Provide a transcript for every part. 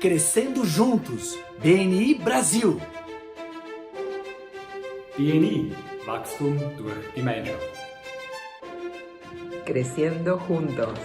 Crescendo juntos, BNI Brasil. BNI, Wachstum durch Gemeinschaft. Creciendo juntos.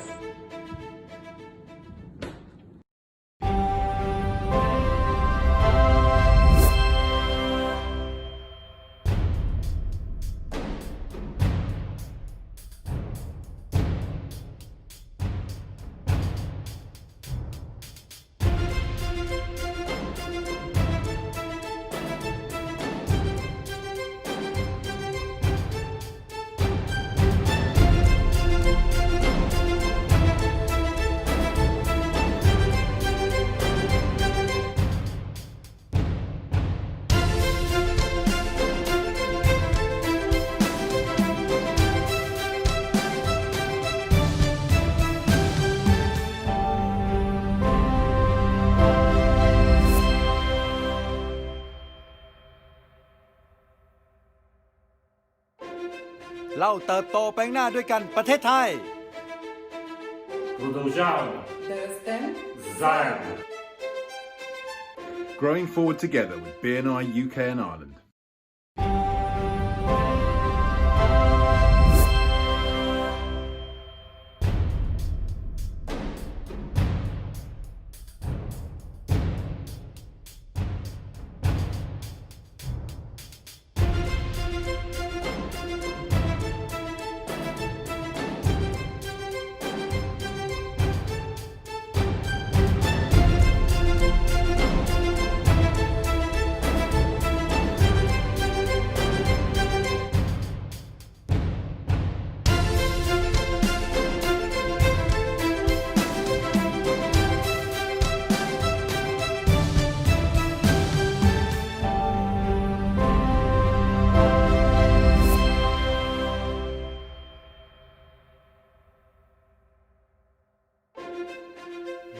เราเติบโตไปข้างหน้าด้วยกันประเทศไทย Продължаваме. Zajedno. Growing forward together with BNI UK and Ireland.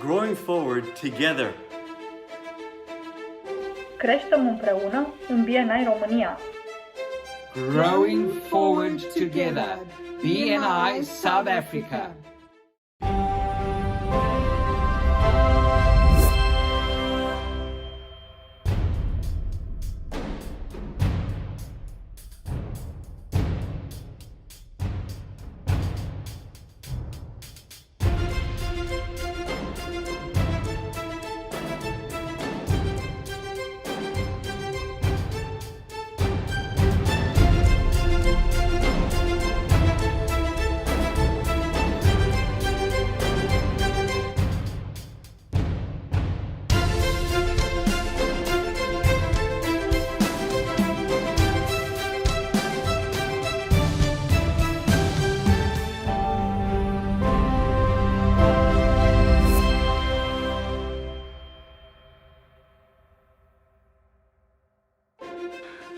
Growing forward together. Creștem împreună în BNI România. Growing forward together. BNI South Africa.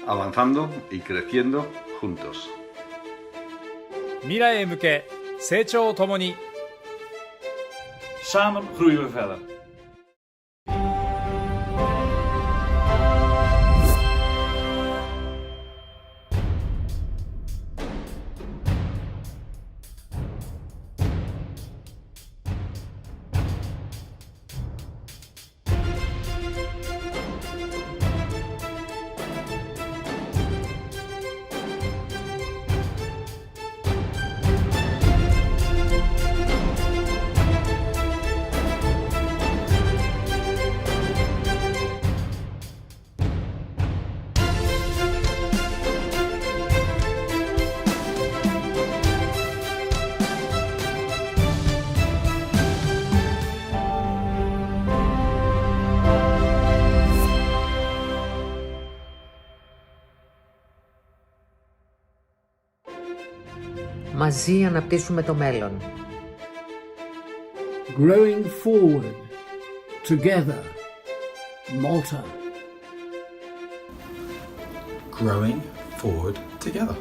Avanzando y creciendo juntos. 未来へ向け成長を共に Samen groeien we verder. Μαζί αναπτύσσουμε το μέλλον. Growing forward, together, Malta. Growing forward together.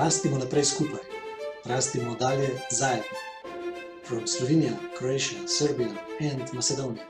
Rastimo naprej skupaj. Rastimo dalje zajedno. From Slovenia, Croatia, Serbia and Macedonia.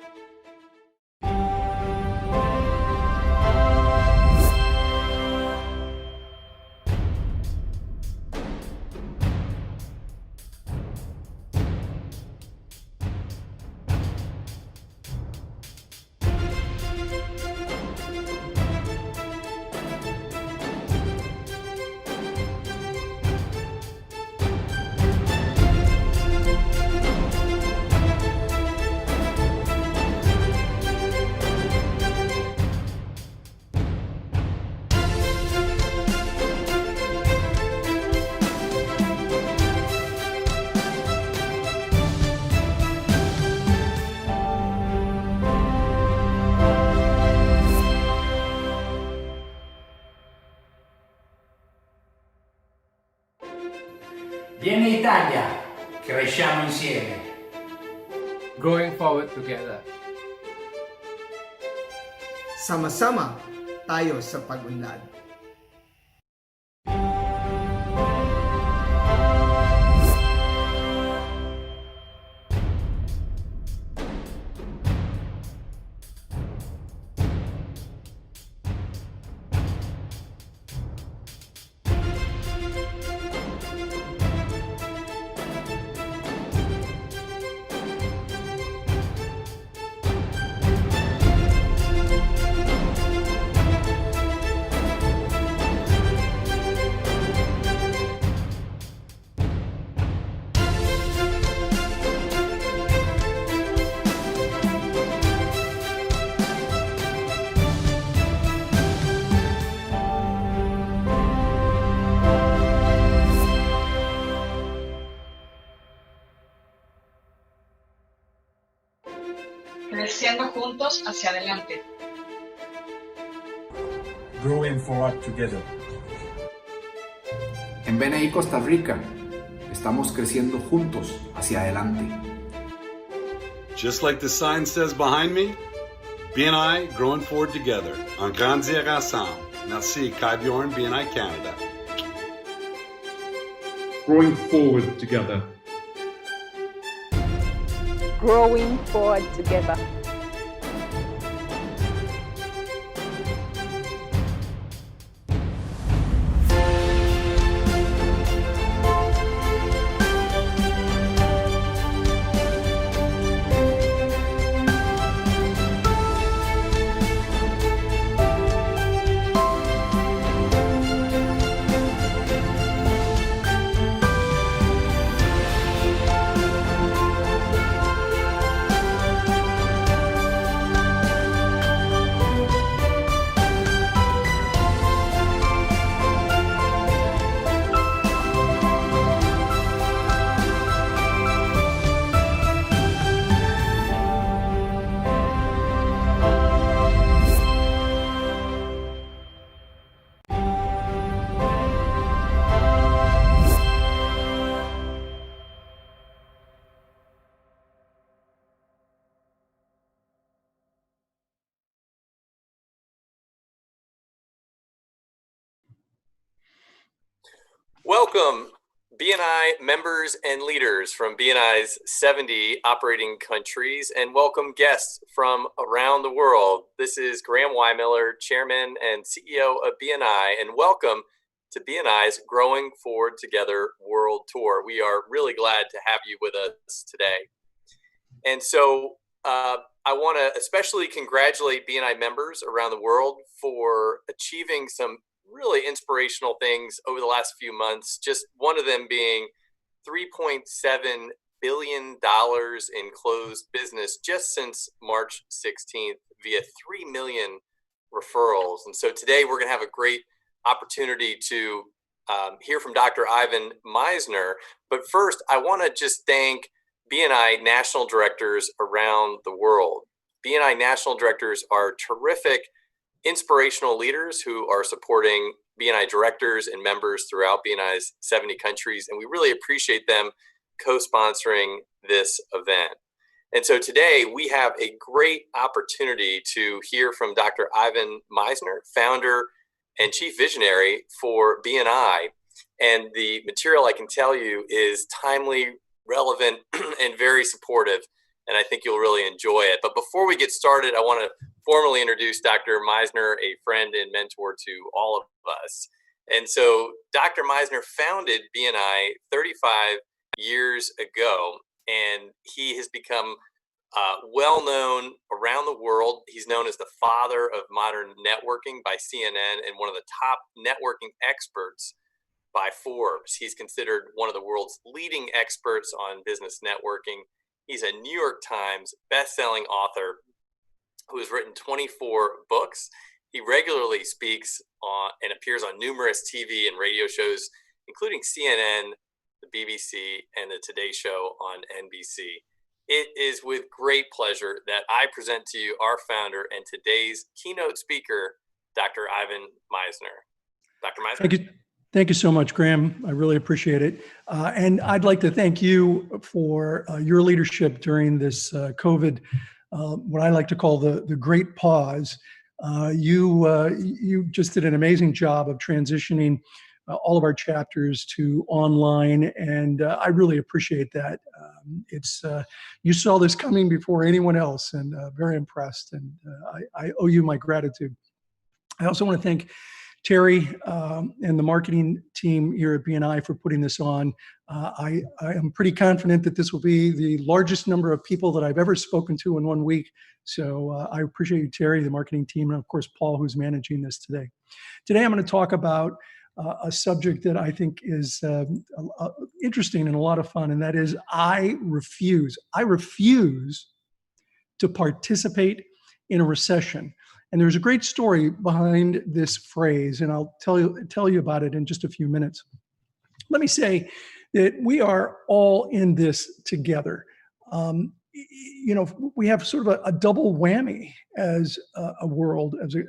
Vieni Italia, cresciamo insieme. Growing forward together. Sama-sama tayo sa pag-unlad. Creciendo juntos hacia adelante. Growing forward together. En BNI Costa Rica, estamos creciendo juntos hacia adelante. Just like the sign says behind me, BNI growing forward together. En grande ensemble. Merci, Kai Bjorn, BNI Canada. Growing forward together. Growing forward together. Welcome, BNI members and leaders from BNI's 70 operating countries, and welcome guests from around the world. This is Graham Weimiller, Chairman and CEO of BNI, and welcome to BNI's Growing Forward Together World Tour. We are really glad to have you with us today. And so I want to especially congratulate BNI members around the world for achieving some really inspirational things over the last few months. Just one of them being $3.7 billion in closed business just since March 16th via 3 million referrals. And so today we're going to have a great opportunity to hear from Dr. Ivan Misner. But first, I want to just thank BNI national directors around the world. BNI national directors are terrific inspirational leaders who are supporting BNI directors and members throughout BNI's 70 countries, and we really appreciate them co-sponsoring this event. And so today we have a great opportunity to hear from Dr. Ivan Misner, founder and chief visionary for BNI. And the material, I can tell you, is timely, relevant, and very supportive. And I think you'll really enjoy it. But before we get started, I want to formally introduce Dr. Misner, a friend and mentor to all of us. And so Dr. Misner founded BNI 35 years ago, and he has become well known around the world. He's known as the father of modern networking by CNN and one of the top networking experts by Forbes. He's considered one of the world's leading experts on business networking. He's a New York Times best-selling author who has written 24 books. He regularly speaks and appears on numerous TV and radio shows, including CNN, the BBC, and the Today Show on NBC. It is with great pleasure that I present to you our founder and today's keynote speaker, Dr. Ivan Misner. Dr. Misner. Thank you so much, Graham. I really appreciate it. And I'd like to thank you for your leadership during this COVID, what I like to call the great pause. You just did an amazing job of transitioning all of our chapters to online, and I really appreciate that. You saw this coming before anyone else, and very impressed, and I owe you my gratitude. I also want to thank Terry and the marketing team here at BNI for putting this on. I am pretty confident that this will be the largest number of people that I've ever spoken to in 1 week. So I appreciate you, Terry, the marketing team, and of course, Paul, who's managing this today. Today, I'm going to talk about a subject that I think is interesting and a lot of fun, and that is I refuse to participate in a recession. And there's a great story behind this phrase, and I'll tell you about it in just a few minutes. Let me say that we are all in this together. We have sort of a double whammy as a world, as a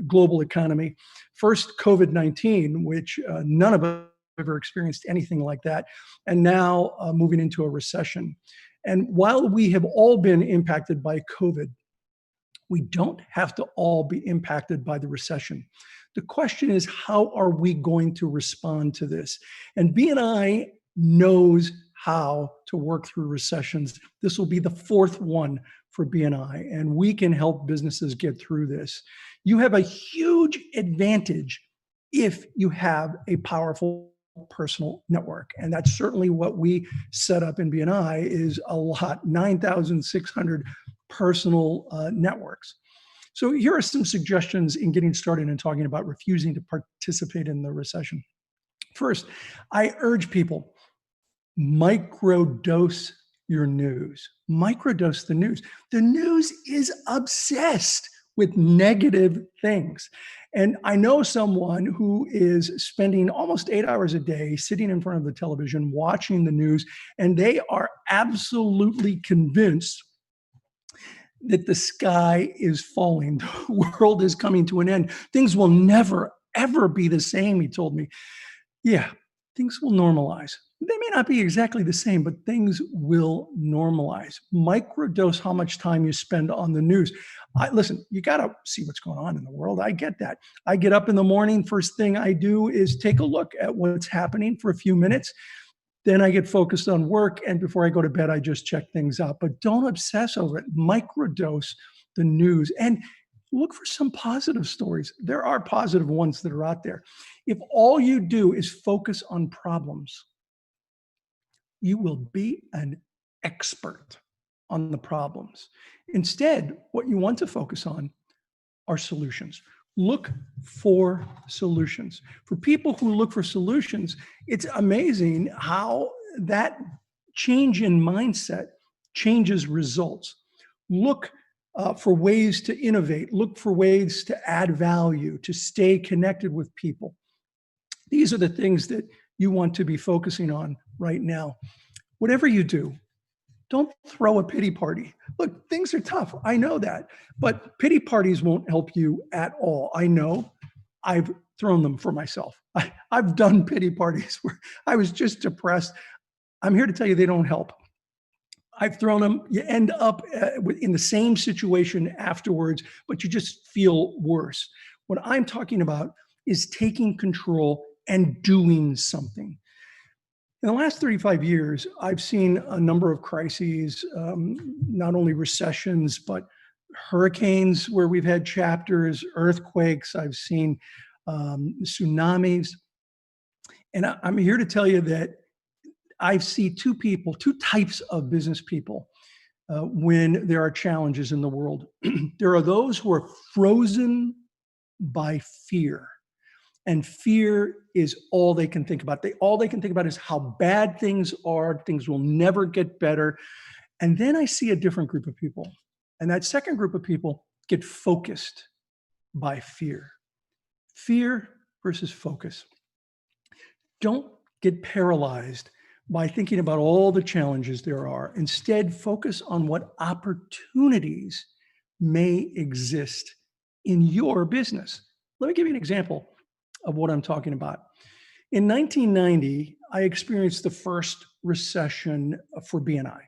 global economy. First, COVID-19, which none of us ever experienced anything like that, and now moving into a recession. And while we have all been impacted by COVID, we don't have to all be impacted by the recession. The question is, how are we going to respond to this? And BNI knows how to work through recessions. This will be the fourth one for BNI, and we can help businesses get through this. You have a huge advantage if you have a powerful personal network. And that's certainly what we set up in BNI is a lot, 9,600 personal networks. So here are some suggestions in getting started and talking about refusing to participate in the recession. First, I urge people, microdose your news. Microdose the news. The news is obsessed with negative things. And I know someone who is spending almost 8 hours a day sitting in front of the television, watching the news, and they are absolutely convinced that the sky is falling. The world is coming to an end. Things will never, ever be the same, he told me. Yeah, things will normalize. They may not be exactly the same, but things will normalize. Microdose how much time you spend on the news. Listen, you got to see what's going on in the world. I get that. I get up in the morning. First thing I do is take a look at what's happening for a few minutes. Then I get focused on work. And before I go to bed, I just check things out. But don't obsess over it. Microdose the news. And look for some positive stories. There are positive ones that are out there. If all you do is focus on problems, you will be an expert on the problems. Instead, what you want to focus on are solutions. Look for solutions. For people who look for solutions, it's amazing how that change in mindset changes results. Look for ways to innovate. Look for ways to add value, to stay connected with people. These are the things that you want to be focusing on right now. Whatever you do, don't throw a pity party. Look, things are tough. I know that. But pity parties won't help you at all. I know. I've thrown them for myself. I've done pity parties where I was just depressed. I'm here to tell you they don't help. I've thrown them. You end up in the same situation afterwards, but you just feel worse. What I'm talking about is taking control and doing something. In the last 35 years, I've seen a number of crises, not only recessions, but hurricanes where we've had chapters, earthquakes. I've seen tsunamis. And I'm here to tell you that I see two types of business people when there are challenges in the world. There are those who are frozen by fear. And fear is all they can think about. All they can think about is how bad things are. Things will never get better. And then I see a different group of people. And that second group of people get focused by fear. Fear versus focus. Don't get paralyzed by thinking about all the challenges there are. Instead, focus on what opportunities may exist in your business. Let me give you an example of what I'm talking about. In 1990, I experienced the first recession for BNI.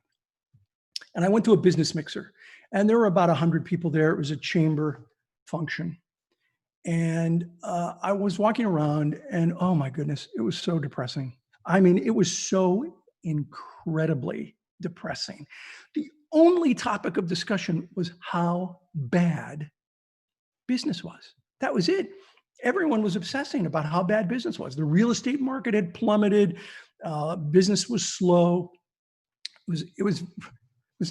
And I went to a business mixer, and there were about 100 people there. It was a chamber function. And I was walking around, and oh my goodness, it was so depressing. I mean, it was so incredibly depressing. The only topic of discussion was how bad business was. That was it. Everyone was obsessing about how bad business was. The real estate market had plummeted. Business was slow. It was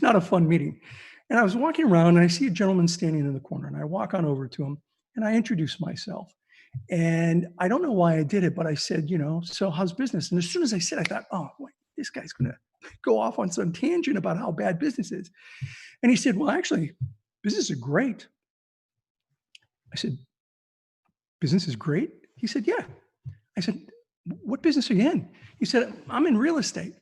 not a fun meeting. And I was walking around, and I see a gentleman standing in the corner, and I walk on over to him, and I introduce myself. And I don't know why I did it, but I said, so how's business? And as soon as I said, I thought, oh, wait, this guy's going to go off on some tangent about how bad business is. And he said, well, actually, business is great. I said, business is great? He said, yeah. I said, what business are you in? He said, I'm in real estate.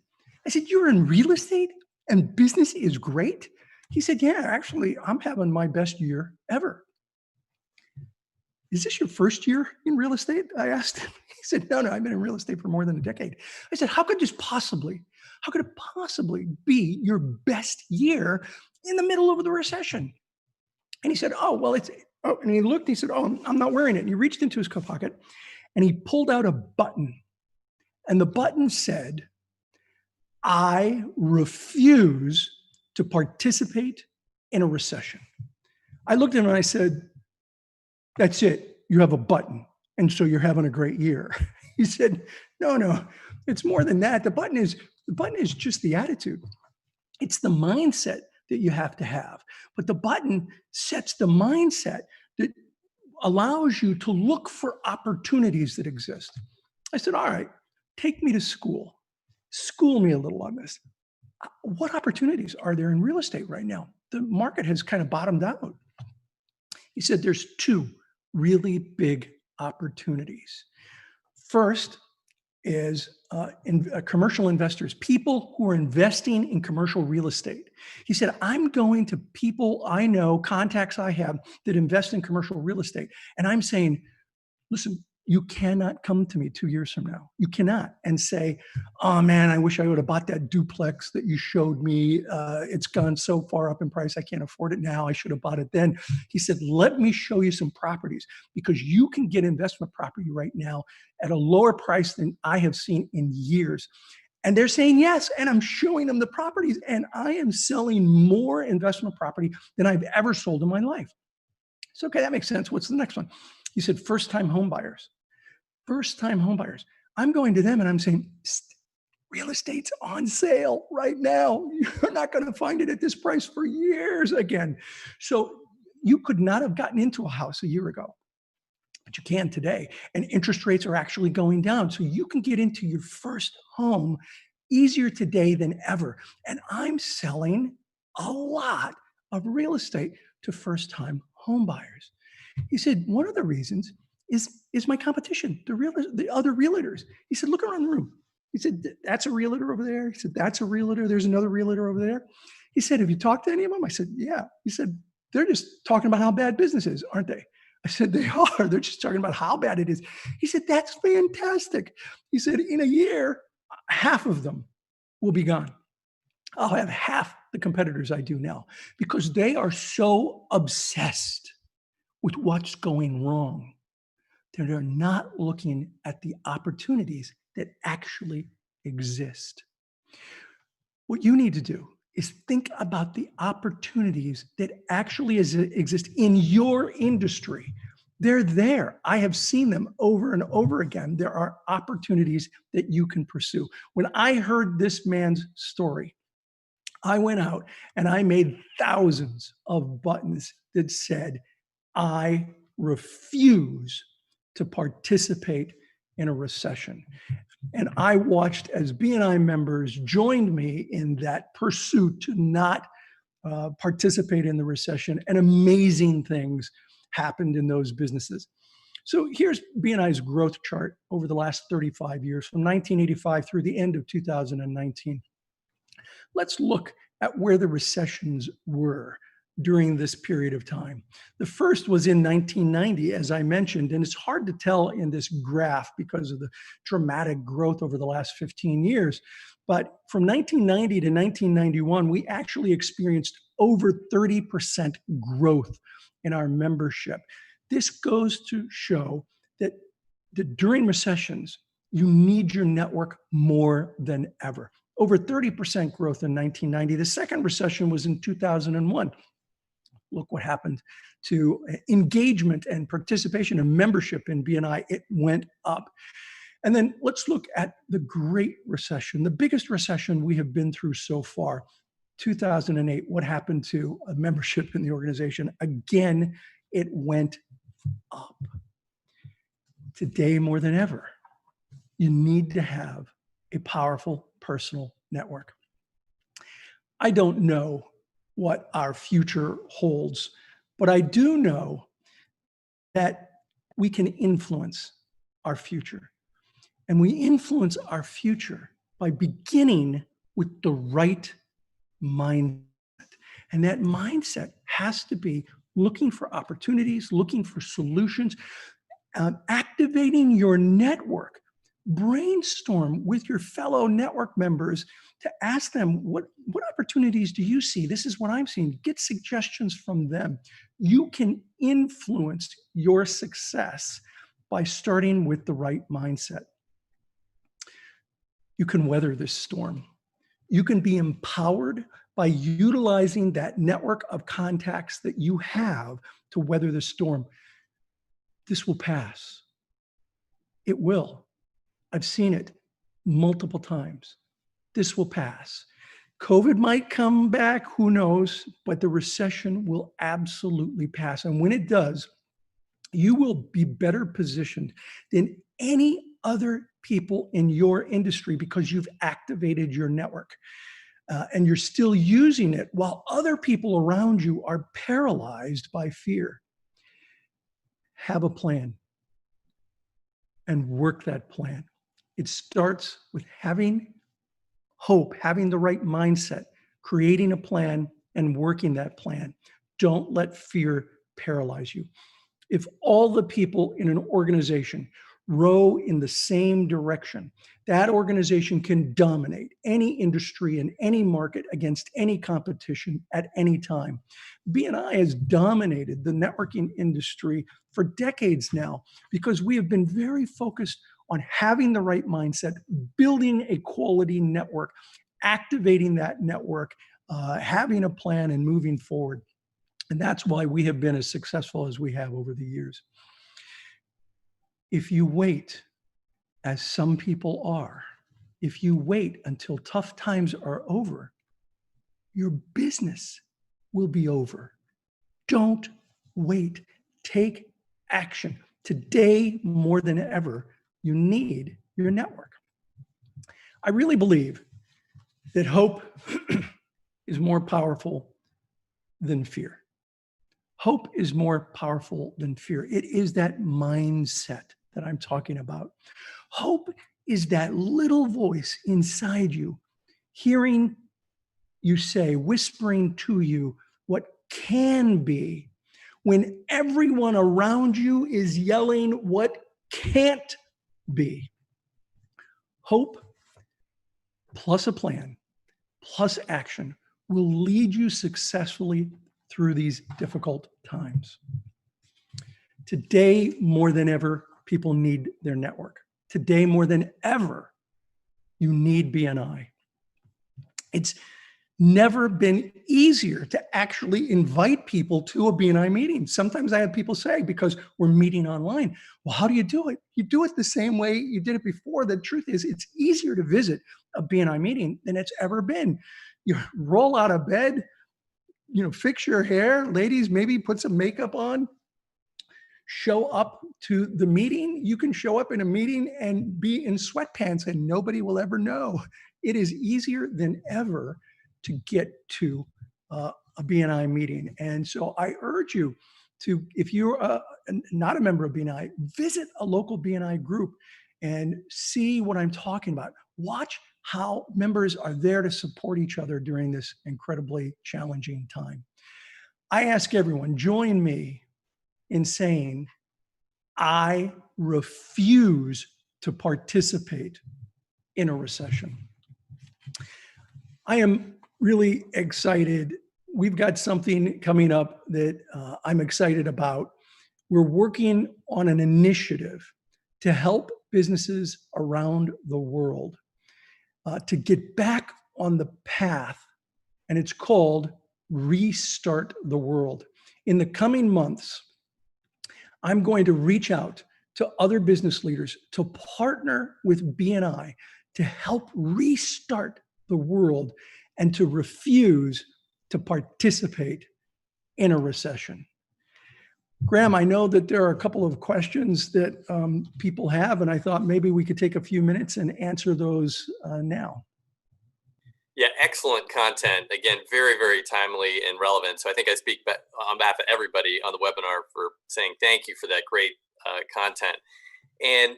I said, you're in real estate and business is great? He said, yeah, actually, I'm having my best year ever. Is this your first year in real estate? I asked him. He said, no, I've been in real estate for more than a decade. I said, how could it possibly be your best year in the middle of the recession? And he said, and he looked, he said, I'm not wearing it. And he reached into his coat pocket and he pulled out a button. And the button said, I refuse to participate in a recession. I looked at him and I said, that's it. You have a button. And so you're having a great year. He said, no, it's more than that. The button is just the attitude. It's the mindset that you have to have. But the button sets the mindset that allows you to look for opportunities that exist. I said, all right, take me to school. School me a little on this. What opportunities are there in real estate right now? The market has kind of bottomed out. He said, there's two really big opportunities. First is commercial investors, people who are investing in commercial real estate. He said, I'm going to people I know, contacts I have that invest in commercial real estate. And I'm saying, listen, you cannot come to me 2 years from now. You cannot and say, oh man, I wish I would have bought that duplex that you showed me. It's gone so far up in price, I can't afford it now. I should have bought it then. He said, let me show you some properties because you can get investment property right now at a lower price than I have seen in years. And they're saying yes, and I'm showing them the properties, and I am selling more investment property than I've ever sold in my life. So, okay, that makes sense. What's the next one? He said, first-time home buyers. First-time home buyers. I'm going to them and I'm saying, real estate's on sale right now. You're not going to find it at this price for years again. So you could not have gotten into a house a year ago, but you can today. And interest rates are actually going down. So you can get into your first home easier today than ever. And I'm selling a lot of real estate to first-time home buyers. He said, one of the reasons is my competition, the other realtors. He said, look around the room. He said, that's a realtor over there. He said, that's a realtor. There's another realtor over there. He said, have you talked to any of them? I said, yeah. He said, they're just talking about how bad business is, aren't they? I said, they are. They're just talking about how bad it is. He said, that's fantastic. He said, in a year, half of them will be gone. I'll have half the competitors I do now because they are so obsessed with what's going wrong. that are not looking at the opportunities that actually exist. What you need to do is think about the opportunities that actually exist in your industry. They're there. I have seen them over and over again. There are opportunities that you can pursue. When I heard this man's story, I went out and I made thousands of buttons that said, I refuse to participate in a recession. And I watched as BNI members joined me in that pursuit to not participate in the recession, and amazing things happened in those businesses. So here's BNI's growth chart over the last 35 years, from 1985 through the end of 2019. Let's look at where the recessions were during this period of time. The first was in 1990, as I mentioned, and it's hard to tell in this graph because of the dramatic growth over the last 15 years. But from 1990 to 1991, we actually experienced over 30% growth in our membership. This goes to show that during recessions, you need your network more than ever. Over 30% growth in 1990. The second recession was in 2001. Look what happened to engagement and participation and membership in BNI. It went up. And then let's look at the Great Recession, the biggest recession we have been through so far. 2008, what happened to a membership in the organization? Again, it went up. Today, more than ever, you need to have a powerful personal network. I don't know what our future holds, but I do know that we can influence our future. And we influence our future by beginning with the right mindset. And that mindset has to be looking for opportunities, looking for solutions, activating your network. Brainstorm with your fellow network members to ask them, what opportunities do you see? This is what I'm seeing. Get suggestions from them. You can influence your success by starting with the right mindset. You can weather this storm. You can be empowered by utilizing that network of contacts that you have to weather the storm. This will pass. It will. I've seen it multiple times. This will pass. COVID might come back, who knows, but the recession will absolutely pass. And when it does, you will be better positioned than any other people in your industry because you've activated your network and you're still using it while other people around you are paralyzed by fear. Have a plan and work that plan. It starts with having hope, having the right mindset, creating a plan and working that plan. Don't let fear paralyze you. If all the people in an organization row in the same direction, that organization can dominate any industry in any market against any competition at any time. BNI has dominated the networking industry for decades now because we have been very focused on having the right mindset, building a quality network, activating that network, having a plan and moving forward. And that's why we have been as successful as we have over the years. If you wait, as some people are, if you wait until tough times are over, your business will be over. Don't wait. Take action. Today, more than ever, you need your network. I really believe that hope is more powerful than fear. Hope is more powerful than fear. It is that mindset that I'm talking about. Hope is that little voice inside you, hearing you say, whispering to you what can be, when everyone around you is yelling what can't be. Hope plus a plan plus action will lead you successfully through these difficult times. Today, more than ever, people need their network. Today, more than ever, you need BNI. It's never been easier to actually invite people to a BNI meeting. Sometimes I have people say, because we're meeting online, well, how do you do it? You do it the same way you did it before. The truth is, it's easier to visit a BNI meeting than it's ever been. You roll out of bed, fix your hair, ladies, maybe put some makeup on, show up to the meeting. You can show up in a meeting and be in sweatpants and nobody will ever know. It is easier than ever to get to a BNI meeting. And so I urge you to, if you're not a member of BNI, visit a local BNI group and see what I'm talking about. Watch how members are there to support each other during this incredibly challenging time. I ask everyone, join me in saying, I refuse to participate in a recession. I am really excited. We've got something coming up that I'm excited about. We're working on an initiative to help businesses around the world to get back on the path, and it's called Restart the World. In the coming months, I'm going to reach out to other business leaders to partner with BNI to help restart the world and to refuse to participate in a recession. Graham, I know that there are a couple of questions that people have, and I thought maybe we could take a few minutes and answer those now. Yeah, excellent content. Again, very, very timely and relevant. So I think I speak on behalf of everybody on the webinar for saying thank you for that great content. And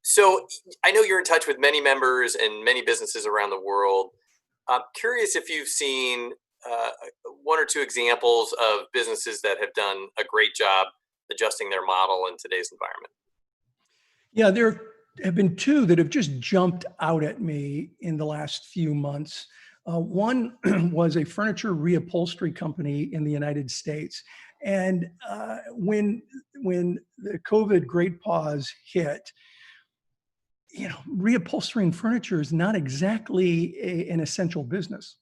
so I know you're in touch with many members and many businesses around the world. I'm curious if you've seen one or two examples of businesses that have done a great job adjusting their model in today's environment. Yeah, there have been two that have just jumped out at me in the last few months. One was a furniture reupholstery company in the United States. And when the COVID Great Pause hit, reupholstering furniture is not exactly an essential business.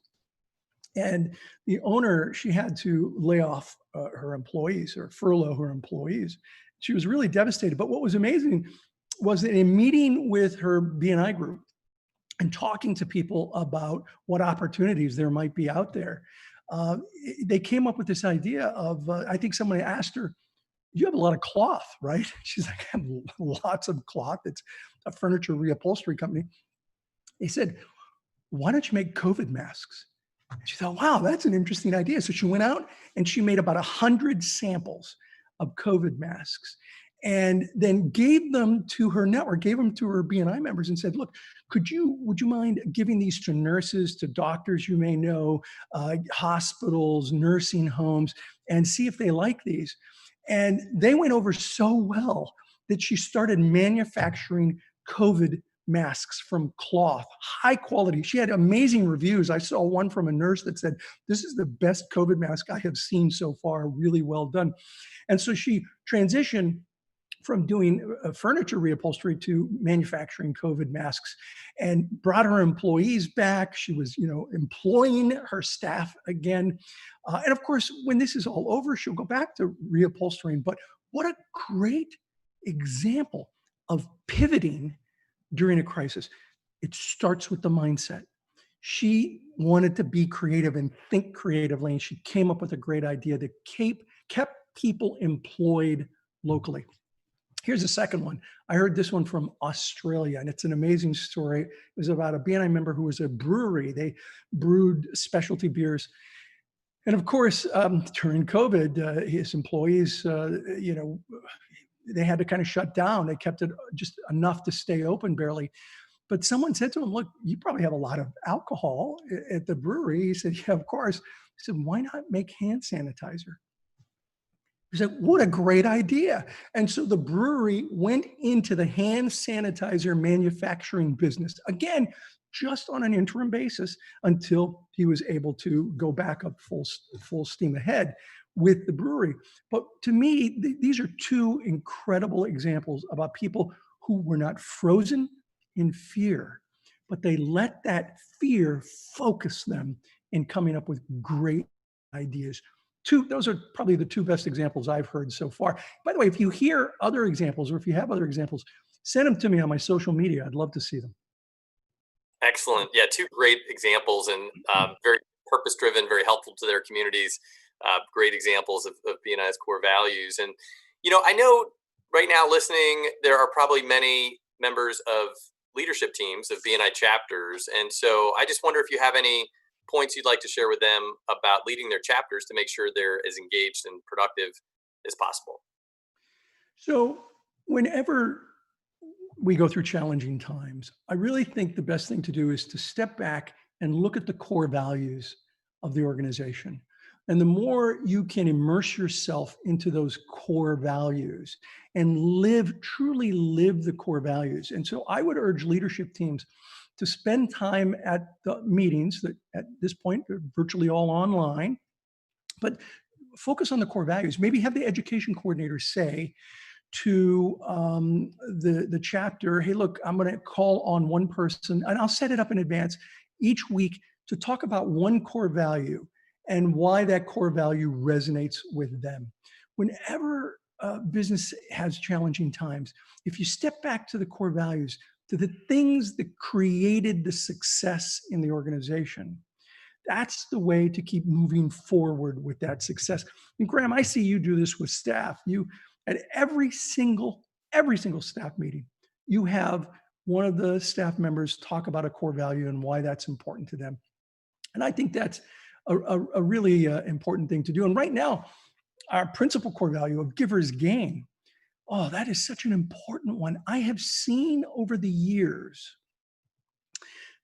And the owner, she had to lay off her employees or furlough her employees. She was really devastated. But what was amazing was that in meeting with her BNI group and talking to people about what opportunities there might be out there, they came up with this idea of, I think somebody asked her, you have a lot of cloth, right? She's like, I have lots of cloth. It's a furniture reupholstery company. They said, why don't you make COVID masks? She thought, wow, that's an interesting idea. So she went out and she made about 100 samples of COVID masks and then gave them to her network, gave them to her BNI members and said, look, would you mind giving these to nurses, to doctors you may know, hospitals, nursing homes, and see if they like these. And they went over so well that she started manufacturing COVID masks from cloth, high quality. She had amazing reviews. I saw one from a nurse that said, this is the best COVID mask I have seen so far, really well done. And so she transitioned from doing furniture reupholstery to manufacturing COVID masks and brought her employees back. She was, employing her staff again. And of course, when this is all over, she'll go back to reupholstering. But what a great example of pivoting during a crisis. It starts with the mindset. She wanted to be creative and think creatively, and she came up with a great idea that kept people employed locally. Here's a second one. I heard this one from Australia, and it's an amazing story. It was about a BNI member who was a brewery. They brewed specialty beers. And of course, during COVID, his employees, they had to kind of shut down. They kept it just enough to stay open barely. But someone said to him, look, you probably have a lot of alcohol at the brewery. He said, yeah, of course. He said, why not make hand sanitizer? He said, what a great idea. And so the brewery went into the hand sanitizer manufacturing business, again, just on an interim basis until he was able to go back up full steam ahead with the brewery. But to me, these are two incredible examples about people who were not frozen in fear, but they let that fear focus them in coming up with great ideas. Those are probably the two best examples I've heard so far. By the way, if you hear other examples or if you have other examples, send them to me on my social media. I'd love to see them. Excellent. Yeah, two great examples and very purpose-driven, very helpful to their communities. Great examples of BNI's core values. And, I know right now listening, there are probably many members of leadership teams of BNI chapters. And so I just wonder if you have any points you'd like to share with them about leading their chapters to make sure they're as engaged and productive as possible. So whenever we go through challenging times, I really think the best thing to do is to step back and look at the core values of the organization. And the more you can immerse yourself into those core values and truly live the core values. And so I would urge leadership teams to spend time at the meetings that at this point are virtually all online, but focus on the core values. Maybe have the education coordinator say to the chapter, hey, look, I'm going to call on one person, and I'll set it up in advance each week to talk about one core value and why that core value resonates with them. Whenever business has challenging times, if you step back to the core values, to the things that created the success in the organization, that's the way to keep moving forward with that success. And Graham, I see you do this with staff. You, at every single staff meeting, you have one of the staff members talk about a core value and why that's important to them. And I think that's a really important thing to do. And right now, our principal core value of givers gain, oh, that is such an important one. I have seen over the years,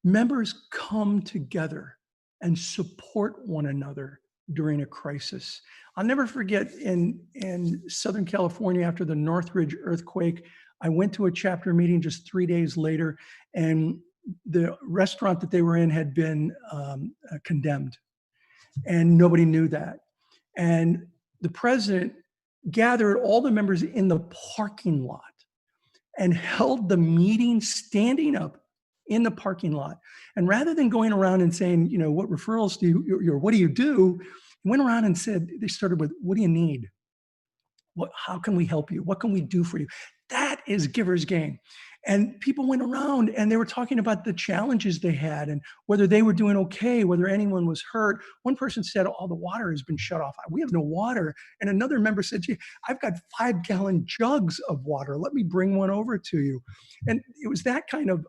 members come together and support one another during a crisis. I'll never forget in Southern California after the Northridge earthquake, I went to a chapter meeting just 3 days later, and the restaurant that they were in had been condemned, and nobody knew that. And the president gathered all the members in the parking lot and held the meeting standing up in the parking lot. And rather than going around and saying, what referrals do you, or what do you do? He went around and said, they started with, what do you need? How can we help you? What can we do for you? That is giver's gain. And people went around and they were talking about the challenges they had and whether they were doing okay, whether anyone was hurt. One person said, oh, the water has been shut off. We have no water. And another member said, gee, I've got 5-gallon jugs of water. Let me bring one over to you. And it was that kind of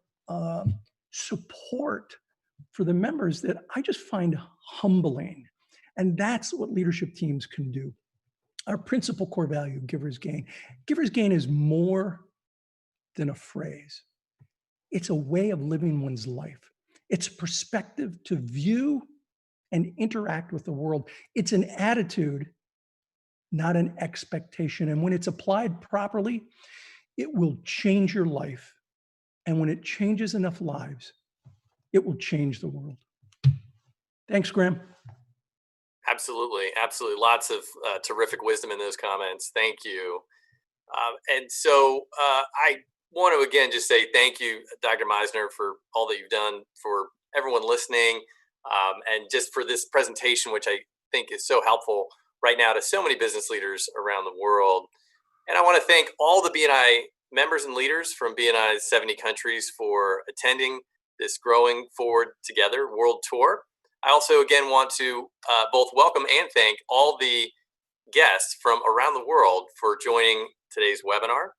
support for the members that I just find humbling. And that's what leadership teams can do. Our principal core value, giver's gain. Giver's gain is more than a phrase. It's a way of living one's life. It's a perspective to view and interact with the world. It's an attitude, not an expectation. And when it's applied properly, it will change your life. And when it changes enough lives, it will change the world. Thanks, Graham. Absolutely. Lots of terrific wisdom in those comments. Thank you. And so I want to again just say thank you, Dr. Misner, for all that you've done for everyone listening, and just for this presentation, which I think is so helpful right now to so many business leaders around the world. And I want to thank all the BNI members and leaders from BNI's 70 countries for attending this Growing Forward Together World Tour. I also, again, want to both welcome and thank all the guests from around the world for joining today's webinar,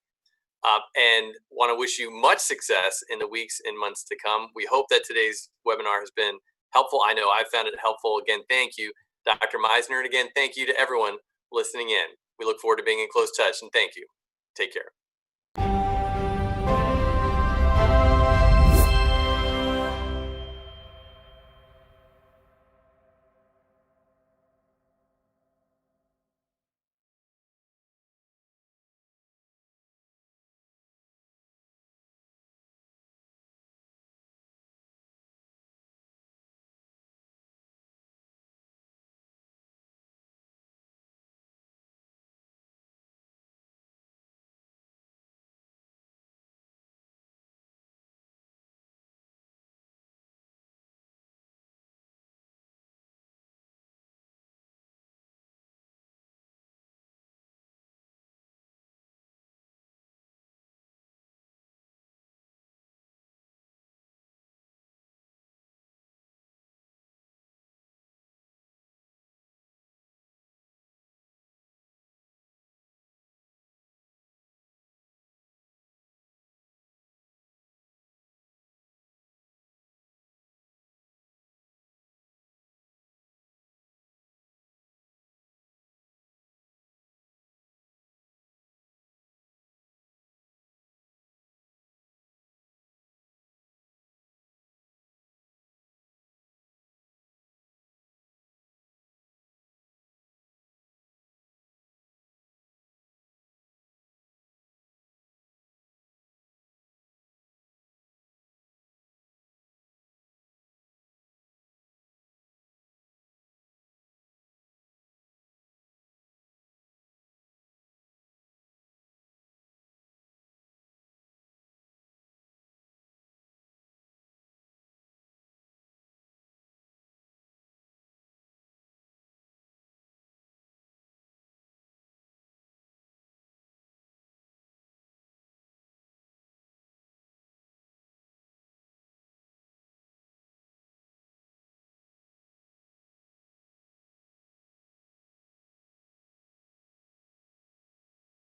and want to wish you much success in the weeks and months to come. We hope that today's webinar has been helpful. I know I found it helpful. Again, thank you, Dr. Misner. And again, thank you to everyone listening in. We look forward to being in close touch, and thank you. Take care.